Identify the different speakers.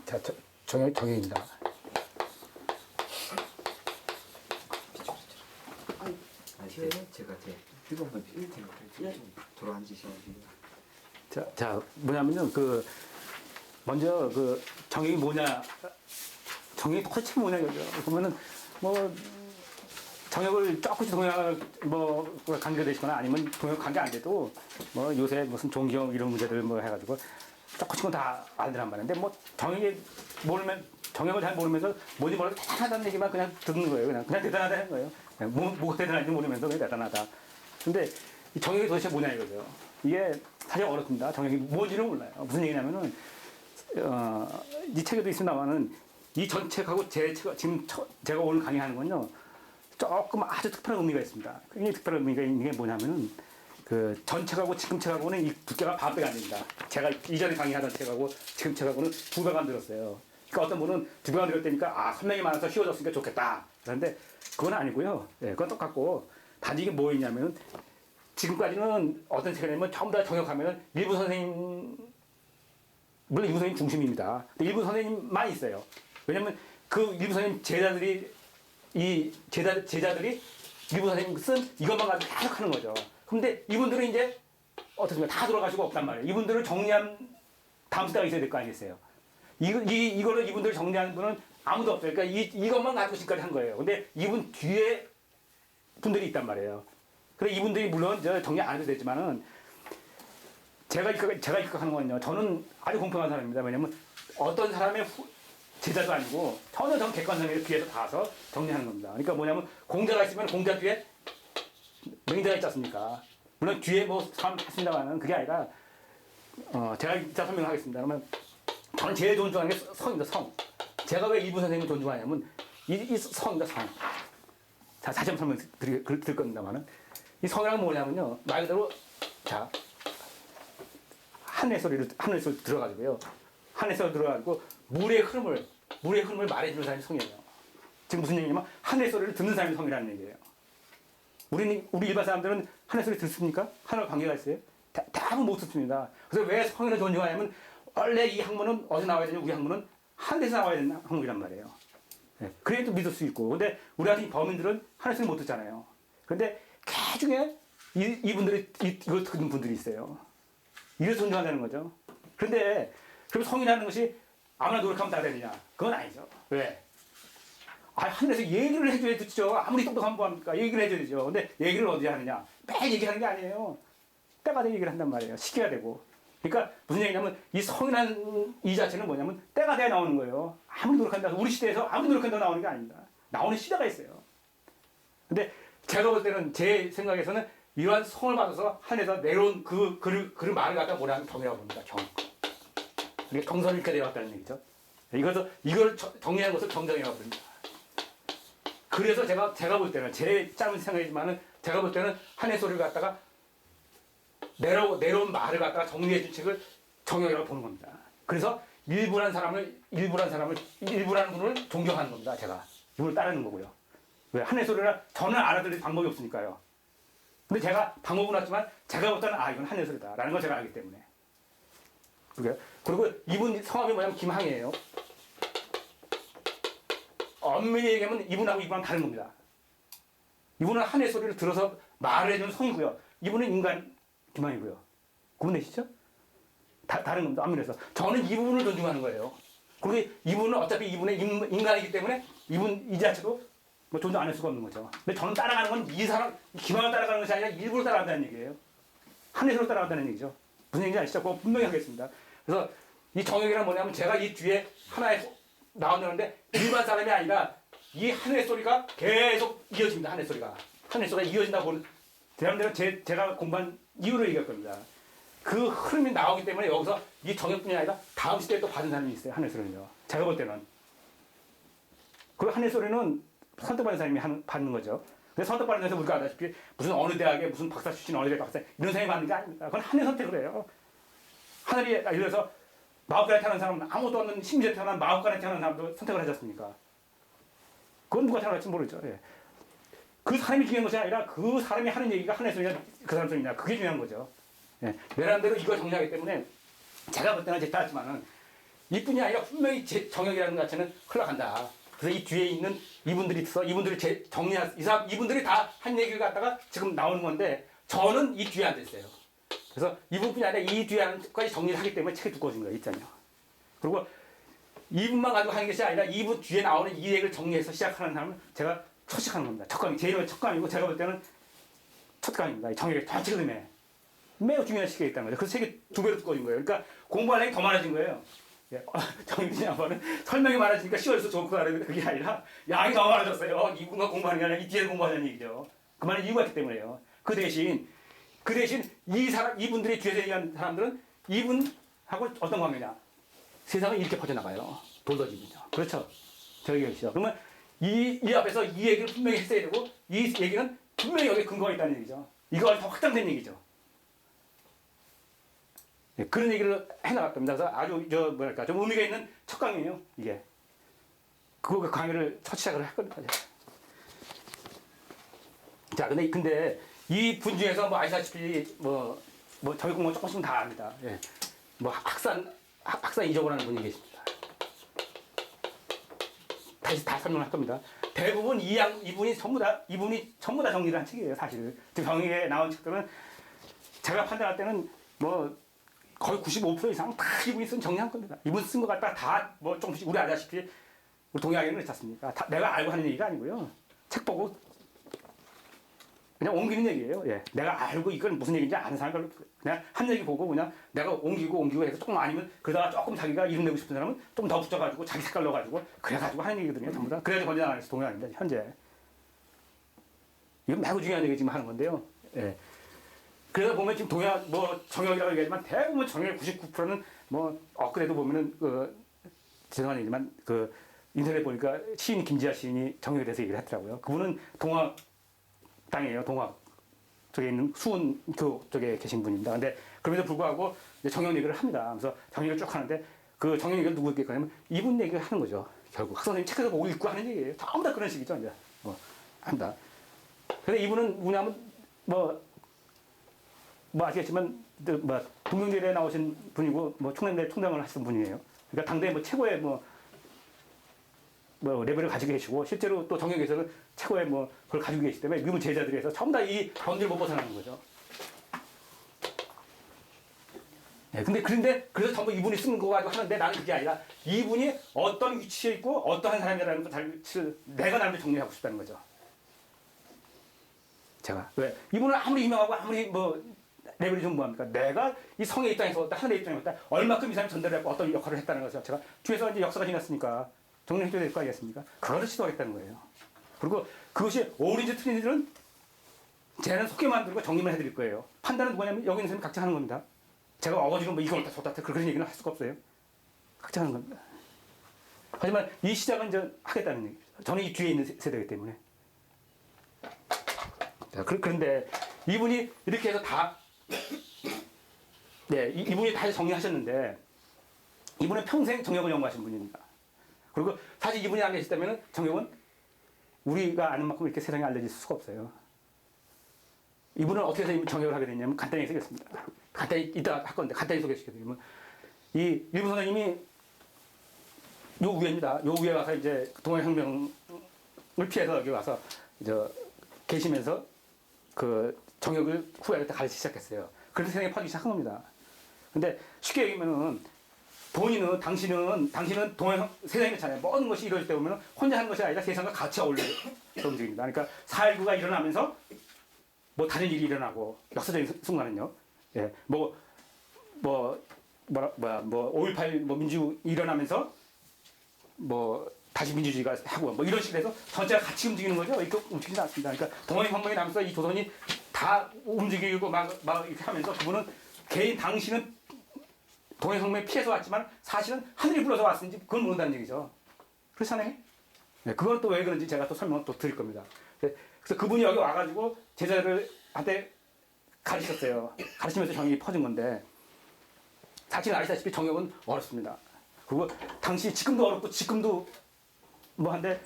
Speaker 1: 자, 정형입니다.
Speaker 2: 제가 뜨거운 걸 필 테니까 돌아앉으셔가지고.
Speaker 1: 자, 뭐냐면요, 먼저 정형이 뭐냐, 정형이 도대체 뭐냐, 이거죠. 보면은, 정형을 조금씩 동양 관계가 되시거나 아니면 동양 관계 안 돼도 요새 무슨 종경 이런 문제들 해가지고 조금씩은 다 알더란 말인데 정형을 잘 모르면서 뭐지 몰라도 대단하다는 얘기만 그냥 듣는 거예요. 그냥 대단하다는 거예요. 뭐가 대단한지 모르면서 그냥 대단하다. 근데 이 정형이 도대체 뭐냐 이거죠. 이게 사실 어렵습니다. 정형이 뭔지는 몰라요. 무슨 얘기냐면은, 이 책에도 있습니다만은 이 전 책하고 지금 제가 오늘 강의하는 건요, 조금 아주 특별한 의미가 있습니다. 굉장히 특별한 의미가 있는 게 뭐냐면은, 전 책하고 지금 책하고는 이 두께가 반배가 안 됩니다. 제가 이전에 강의하던 책하고 지금 책하고는 두 배가 안 들었어요. 그러니까 어떤 분은 두 배가 들었다니까, 설명이 많아서 쉬워졌으니까 좋겠다. 그런데 그건 아니고요. 예, 그건 똑같고, 단지 이게 뭐였냐면은, 지금까지는 어떤 책이냐면 전부 다 정역하면은 일부 선생님, 물론 일부 선생님 중심입니다. 근데 일부 선생님만 있어요. 왜냐면 그 일부 선생님 제자들이 일부 선생님 쓴 이것만 가지고 계속 하는 거죠. 근데 이분들은 이제 어떻습니까? 다 돌아가시고 없단 말이에요. 이분들을 정리한 다음 시대가 있어야 될 거 아니겠어요? 이거를 이분들을 정리하는 분은 아무도 없어요. 그러니까 이것만 가지고 지금까지 한 거예요. 근데 이분 뒤에 분들이 있단 말이에요. 그래 이분들이 물론 정리 안 해도 되지만은 제가 입각하는 건요. 저는 아주 공평한 사람입니다. 왜냐면 어떤 사람의 제자도 아니고 저는 객관성에 뒤에서 봐서 정리하는 겁니다. 그러니까 뭐냐면 공자가 있으면 공자 뒤에 맹자가 있지 않습니까? 물론 뒤에 사람 했습니다만은 그게 아니라 제가 이따 설명하겠습니다. 그러면 저는 제일 존중하는 게 성입니다. 성. 제가 왜 이분 선생님을 존중하냐면 이 성입니다. 성. 자, 다시 한번 드릴 겁니다만은 이 성이란 뭐냐면요. 말 그대로 하늘 소리 들어가지고요. 하늘 소리 들어가지고 물의 흐름을 말해주는 사람이 성이에요. 지금 무슨 얘기냐면 하늘 소리를 듣는 사람이 성이라는 얘기예요. 우리 일반 사람들은 하늘 소리 듣습니까? 하늘과 관계가 있어요? 대부분 못 듣습니다. 그래서 왜 성인을 존중하냐면 원래 이 학문은 어디서 나와야 되냐? 우리 학문은 하늘에서 나와야 되는 학문이란 말이에요. 네. 그래야 또 믿을 수 있고. 근데 우리 같은 범인들은 하늘 소리 못 듣잖아요. 그런데 그 중에 이분들이 이걸 듣는 분들이 있어요. 이래서 존중한다는 거죠. 그런데 그럼 성이라는 것이 아무나 노력하면 다 되느냐? 그건 아니죠. 왜? 하늘에서 얘기를 해줘야 듣죠. 아무리 똑똑하면 뭐합니까? 얘기를 해줘야 되죠. 근데 얘기를 어디 하느냐? 매일 얘기하는 게 아니에요. 때마다 얘기를 한단 말이에요. 시켜야 되고. 그러니까 무슨 얘기냐면 이 성이라는 이 자체는 뭐냐면 때가 돼야 나오는 거예요. 아무리 노력한다. 우리 시대에서 아무리 노력한다고 나오는 게 아닙니다. 나오는 시대가 있어요. 근데 제가 볼 때는 제 생각에서는 이러한 성을 받아서 하늘에서 내려온 그 말을 갖다 뭐라는 경이라고 봅니다. 경. 이게 경선을 이렇게 내려왔다는 얘기죠. 이걸 정리한 것을 경정이라고 부릅니다. 그래서 제가 볼 때는 제 짧은 생각이지만은 제가 볼 때는 하늘 소리를 갖다가 내려온 말을 갖다가 정리해 준 책을 정형이라고 보는 겁니다. 그래서 일부라는 분을 존경하는 겁니다. 제가 이분을 따르는 거고요. 왜 하늘 소리를 저는 알아들을 방법이 없으니까요. 근데 제가 방법은 없지만 제가 볼 때는 이건 하늘 소리다라는 걸 제가 알기 때문에. 그리고 이분 성함이 뭐냐면 김항이에요. 엄밀히 얘기하면 이분하고 다른 겁니다. 이분은 하늘 소리를 들어서 말을 해주는 성이고요. 이분은 인간 김항이고요. 구분되시죠? 다른 겁니다. 엄밀해서. 저는 이분을 존중하는 거예요. 그리고 이분은 어차피 이분의 인간이기 때문에 이 자체도 존중 안 할 수가 없는 거죠. 근데 저는 따라가는 건 이 사람, 김항을 따라가는 것이 아니라 일부러 따라간다는 얘기예요. 하늘에서 따라간다는 얘기죠. 무슨 얘기인지 아시죠? 그거 분명히 하겠습니다. 그래서 이 정역이란 뭐냐면 제가 이 뒤에 하나에 나오는데 일반 사람이 아니라 이 하늘의 소리가 계속 이어집니다. 하늘의 소리가 이어진다고 보는 대한민국은 제가 공부한 이유를 얘기할 겁니다. 그 흐름이 나오기 때문에 여기서 이 정역뿐이 아니라 다음 시대에 또 받은 사람이 있어요. 하늘 소리는요. 제가 볼 때는. 그 하늘 소리는 선택받은 사람이 받는 거죠. 근데 선택받는 데서 우리가 알다시피 무슨 어느 대학에 무슨 박사 출신 어느 대학 박사 이런 사람이 받는 게 아닙니다. 그건 하늘 선택을 해요. 하늘이 예를 들어서 마법관에 태어난 사람은 아무것도 없는 심지에 태어난 마법관에 태어난 사람도 선택을 하지 않습니까? 그건 누가 태어날지 모르죠. 예. 그 사람이 중요한 것이 아니라 그 사람이 하는 얘기가 하늘 소리냐 그 사람 소리냐 그게 중요한 거죠. 예. 내란대로 이걸 정리하기 때문에 제가 볼 때는 제가 했지만은 이뿐이 아니라 분명히 제 정역이라는 것 자체는 흘러간다. 그래서 이 뒤에 있는 이분들이 있어 이분들이 정리할 이분들이 다 한 얘기를 갖다가 지금 나오는 건데 저는 이 뒤에 앉아 있어요. 그래서 이분뿐이 아니라 이 뒤에 앉아까지 정리를 하기 때문에 책이 두꺼워진 거예요, 있잖아요. 그리고 이분만 가지고 하는 것이 아니라 이분 뒤에 나오는 이 얘기를 정리해서 시작하는 사람은 제가 초식하는 겁니다. 첫 제 이름은 첫감이고 제가 볼 때는 첫감입니다. 정역의 전체 흐름에 매우 중요한 시기가 있다는 거죠. 그래서 책이 두 배로 두꺼워진 거예요. 그러니까 공부하는 게 더 많아진 거예요. 예, 정유진 양반은 설명이 많아지니까 쉬워져서 좋구나라는 그게 아니라 양이 더 많아졌어요. 이분과 공부하는 게 아니라 이 뒤에 공부하는 얘기죠. 그 말은 이유가 있기 때문에요. 그 대신 이분들이 뒤에서 얘기하는 사람들은 이분하고 어떤 관계냐? 세상은 이렇게 퍼져나가요. 돌더지군요. 그렇죠? 저희 얘기죠. 그러면 이 앞에서 이 얘기를 분명히 했어야 되고 이 얘기는 분명히 여기에 근거가 있다는 얘기죠. 이거 더 확장된 얘기죠. 네, 그런 얘기를 해나갔답니다. 그래서 아주 좀 의미가 있는 첫 강의예요. 이게 그 강의를 첫 시작을 했거든요. 자, 근데 이 분 중에서 뭐 아시다시피 저희 공무원 조금씩은 다 압니다. 예. 뭐 학산 이적을 하는 분이 계십니다. 다시 다 설명할 겁니다. 대부분 이분이 전부 다 정리를 한 책이에요, 사실. 병역에 나온 책들은 제가 판단할 때는 거의 95% 이상 다 이분이 정리한 겁니다. 이분 쓴 것 갖다 다 조금씩 우리 아시다시피 우리 동양에는 그렇지 않습니까? 다 내가 알고 하는 얘기가 아니고요. 책 보고 그냥 옮기는 얘기예요. 예. 내가 알고 이건 무슨 얘기인지 아는 사람들 그냥 한 얘기 보고 그냥 내가 옮기고 해서 조금 아니면 그러다가 조금 자기가 이름 내고 싶은 사람은 좀 더 붙여가지고 자기 색깔 넣어가지고 그래가지고 하는 얘기거든요. 전부 다. 그래야지 권장하는 동양입니다. 현재. 이건 매우 중요한 얘기 지금 하는 건데요. 예. 그러다 보면 지금 정역이라고 얘기하지만 대부분 정역의 99%는 엊그래도 보면은 죄송한 얘기지만 인터넷 보니까 시인 김지아 시인이 정역에 대해서 얘기를 했더라고요. 그분은 동학 땅이에요. 동학 쪽에 있는 수원교 쪽에 계신 분입니다. 근데 그럼에도 불구하고 정역 얘기를 합니다. 그래서 정역을 쭉 하는데 그 정역 얘기를 누구 얘기를 하냐면 이분 얘기를 하는 거죠. 결국 학 선생님 책에서 보고 읽고 하는 얘기예요. 전부 다 그런 식이죠. 이제 합니다. 근데 이분은 뭐냐면 아시겠지만 동명대에 나오신 분이고 총련대 총장을 하시던 분이에요. 그러니까 당대 최고의 레벨을 가지고 계시고 실제로 또 정역에서는 최고의 그걸 가지고 계시기 때문에 이분 제자들이 해서 전부 다 이 범주를 못 벗어나는 거죠. 네, 그래서 전부 이분이 쓴 거 가지고 하는데 나는 그게 아니라 이분이 어떤 위치에 있고 어떠한 사람이라는 것을 내가 나름대로 정리하고 싶다는 거죠. 제가 왜 이분은 아무리 유명하고 아무리 레벨이 좀 뭐합니까? 내가 이 성의 입장에서 하늘의 입장에서 얼마큼 이 사람이 전달했고 어떤 역할을 했다는 것을 제가 뒤에서 이제 역사가 지났으니까 정리해줘야 될 거 아니겠습니까? 그거를 시도하겠다는 거예요. 그리고 그것이 옳은지 틀린지는 제는 속게 만들고 정리만 해드릴 거예요. 판단은 뭐냐면 여기 있는 사람이 각자 하는 겁니다. 제가 어거지로 이거 옳다 좋다 그런 얘기는 할 수가 없어요. 각자 하는 겁니다. 하지만 이 시작은 이제 하겠다는 얘기죠. 저는 이 뒤에 있는 세대이기 때문에. 자, 그런데 이분이 이렇게 해서 이분이 다 정리하셨는데 이분은 평생 정역을 연구하신 분입니다. 그리고 사실 이분이 안 계셨다면 정역은 우리가 아는 만큼 이렇게 세상에 알려질 수가 없어요. 이분은 어떻게 해서 정역을 하게 됐냐면 간단히 쓰겠습니다. 간단히 이따 할 건데 간단히 소개시켜드리면 이 일본 선생님이 요 위에입니다. 요 위에 와서 이제 동아혁명을 피해서 여기 와서 계시면서 정역을 후에 가르치기 시작했어요. 그래서 세상에 퍼지기 시작한 겁니다. 근데 쉽게 얘기하면은 당신은 세상에 있잖아요. 모든 것이 이루어질 때 보면 혼자 하는 것이 아니라 세상과 같이 어울려서 움직입니다. 그러니까 4.19가 일어나면서 다른 일이 일어나고 역사적인 순간은요. 예, 5.18 민주 일어나면서 다시 민주주의가 하고 이런 식으로 해서 전체가 같이 움직이는 거죠. 이렇게 움직이지 않습니다. 그러니까 동아혁명이 나면서 이 조선이 다 움직이고 막 이렇게 하면서 그분은 당신은 동아혁명에 피해서 왔지만 사실은 하늘이 불러서 왔는지 그건 모른다는 얘기죠. 그렇잖아요. 네, 그건 또 왜 그런지 제가 또 설명을 또 드릴 겁니다. 그래서 그분이 여기 와가지고 제자들한테 가르치셨어요. 가르치면서 정역이 퍼진 건데 사실 아시다시피 정역은 어렵습니다. 그리고 당시 지금도 어렵고 지금도 한데